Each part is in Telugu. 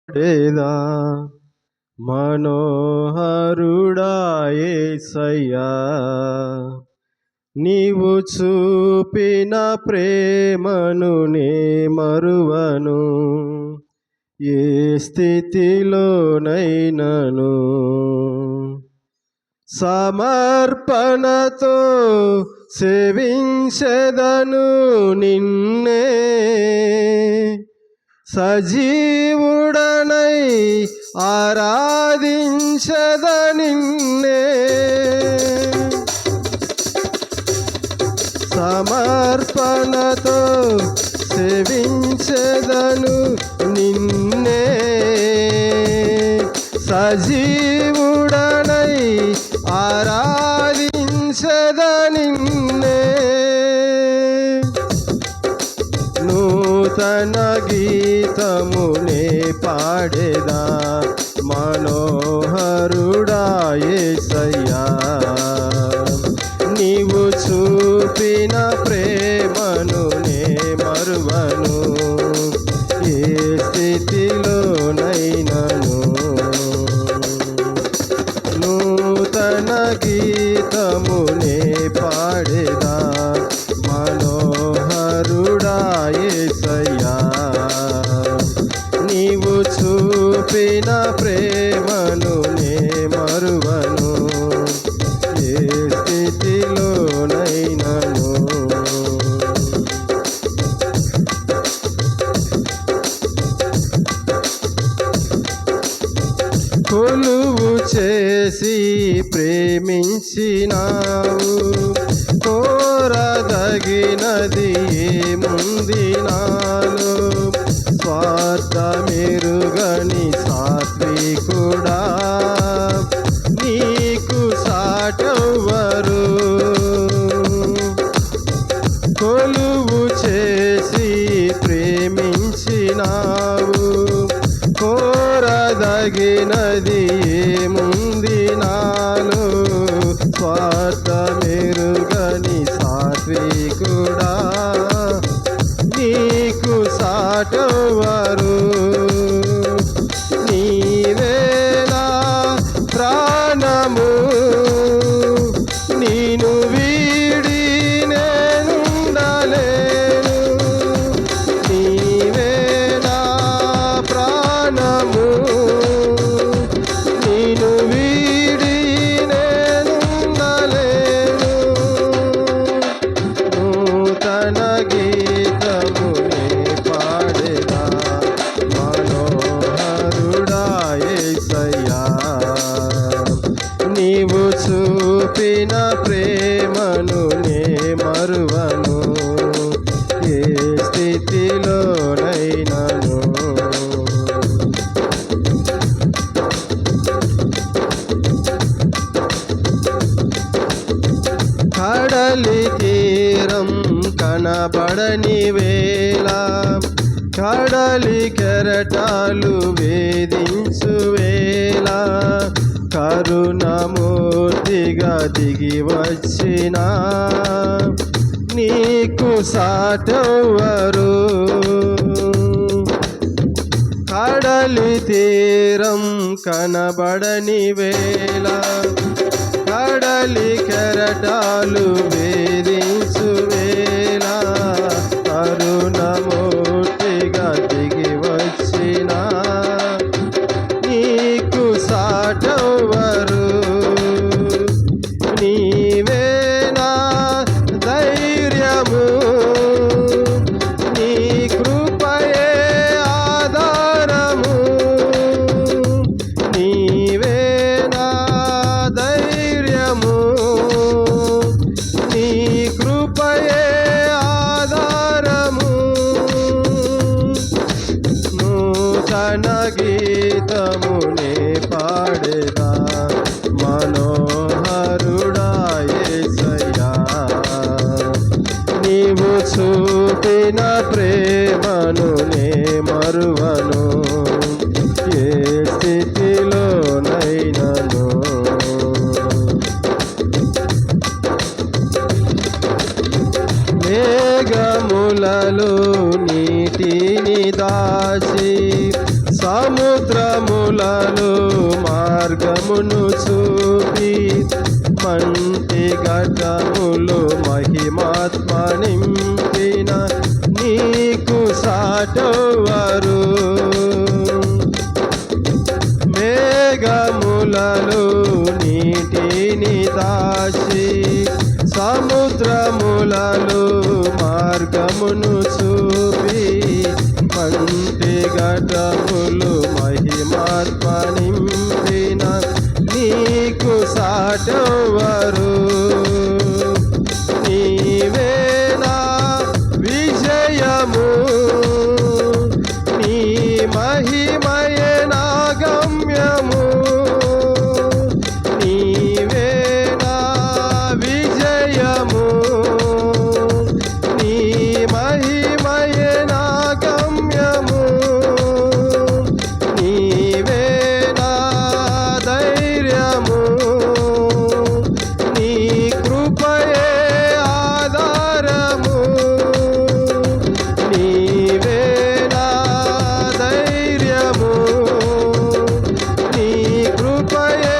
డేదా మనోహరుడా యేసయ్యా, నీవు చూపిన ప్రేమను నే మరువను. ఏ స్థితిలోనైనను సమర్పణతో సేవించెదను నిన్నే, సజీవుడనై ఆరాధించెద నిన్నే. సమర్పణతో సేవించెదను నిన్నే, సజీవుడనై ఆరాధించెద నిన్నే. నూతన గీతమునే పాడేదా మనోహరుడా యేసయ్యా, నీవు చూపిన ప్రేమను నే మరువను. ఏ స్థితిలోనైనను నూతన గీతమునే పాడేదా మనోహరుడా యేసయ్యా, నీవు చూపిన ప్రేమను నే మరువను. ఏ స్థితిలోనైనను కొలువు చేసి ప్రేమించినావు, కోరదగినది ఏముంది నాలో. స్వార్థమెరుగని సాత్వికుడా, నీకు సాటెవ్వరు. కొలువు చేసి ప్రేమించినావు, కోరదగినది ఏముంది నాలో. స్వార్థమెరుగని సాత్వికుడా, నీకు సాటెవ్వరు. నీవేనా ప్రాణము, నీను వీడి నేనుండలేను. నీవేనా ప్రాణము, నీను వీడి నేనుండలేను. నూతన గీతమునే పాడేదా మనోహరుడా యేసయ్యా, నీవు చూపిన ప్రేమను నే మరువను. ఏ స్థితిలోనైనను కడలి తీరం కనబడని వేళ, కడలి కెరటాలు వేధించు వేళ, కరుణమూర్తిగా దిగి వచ్చిన నీకు సాటెవ్వరు. కడలి తీరం కనబడని వేళ, కడలి కెరటాలు వేధించు వేళ, కరుణమూర్తిగా దిగి వచ్చిన నీకు సాటెవ్వరు. నీవేనా ధైర్యము, నీ కృపయే ఆధారము. నీవేనా ధైర్యము, నీ కృపయే ఆధారము. నూతన గీతమునే పాడేదా మనోహరుడా యేసయ్యా, నీవు చూపిన ప్రేమను నే మరువను. ఏ స్థితిలోనైనను మేఘములలో నీటిని దాచి సముద్ర సముద్రములలో మార్గమును చూపి మంటి ఘటములు మహిమాత్మ నింపిన నీకు సాటవరు. మేఘములలో నీటిని దాచి సముద్రములలో మార్గమును చూపి మంటి ఘటములు మహిమాత్మ నింపిన నీకు సాటవరు. నీవే నా విజయము, నీ మహిమయే నా గమ్యము. నీవే నా విజయము, నీ మహిమయే నా గమ్యము. నీవే నా ధైర్యము, నీ కృపయే ఆధారము. నీవే నా ధైర్యము, నీ కృపయే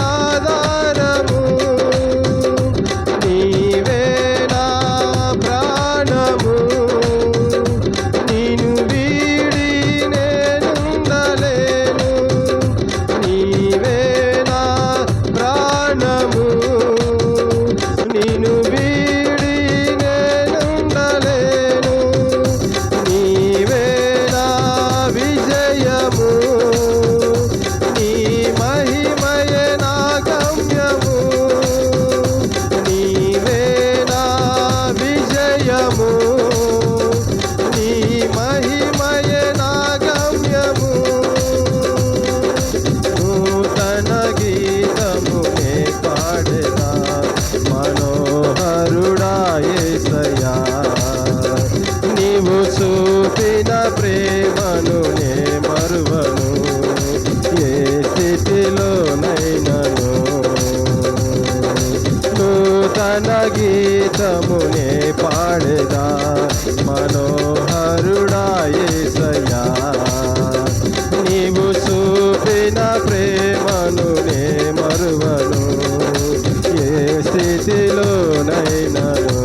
ఆధారము. నీవే నా ప్రాణము, నిన్ను వీడి నేనుండలేను. నీవే నా ప్రాణము, నిన్ను వీడి నేనుండలేను. నీవే నా విజయము, నీ మహిమయే నా గమ్యము. నీవే నా విజయము, నీ మహిమయే నా గమ్యము. నూతన గీతమునే పాడెదా మనోహరుడా యేసయ్యా. నీవు చూపిన ప్రేమను నే మరువను, ఏ స్థితిలోనైనను. నూతన గీతమునే పాడెదా మనోహరుడా యేసయ్యా. నీవు చూపిన ప్రేమను నే మరువను, ఏ స్థితిలోనైనను.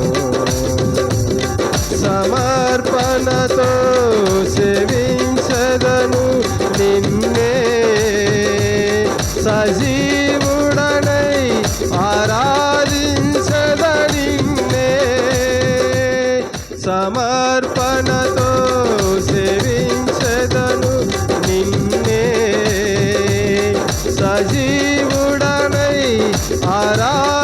సమర్పణతో సేవించదను నిన్నే, సజీవుడనై ఆరాధించద నిన్నే. సమర్పణతో సేవించదను నిన్నే, సజీవుడనై ఆరాధించద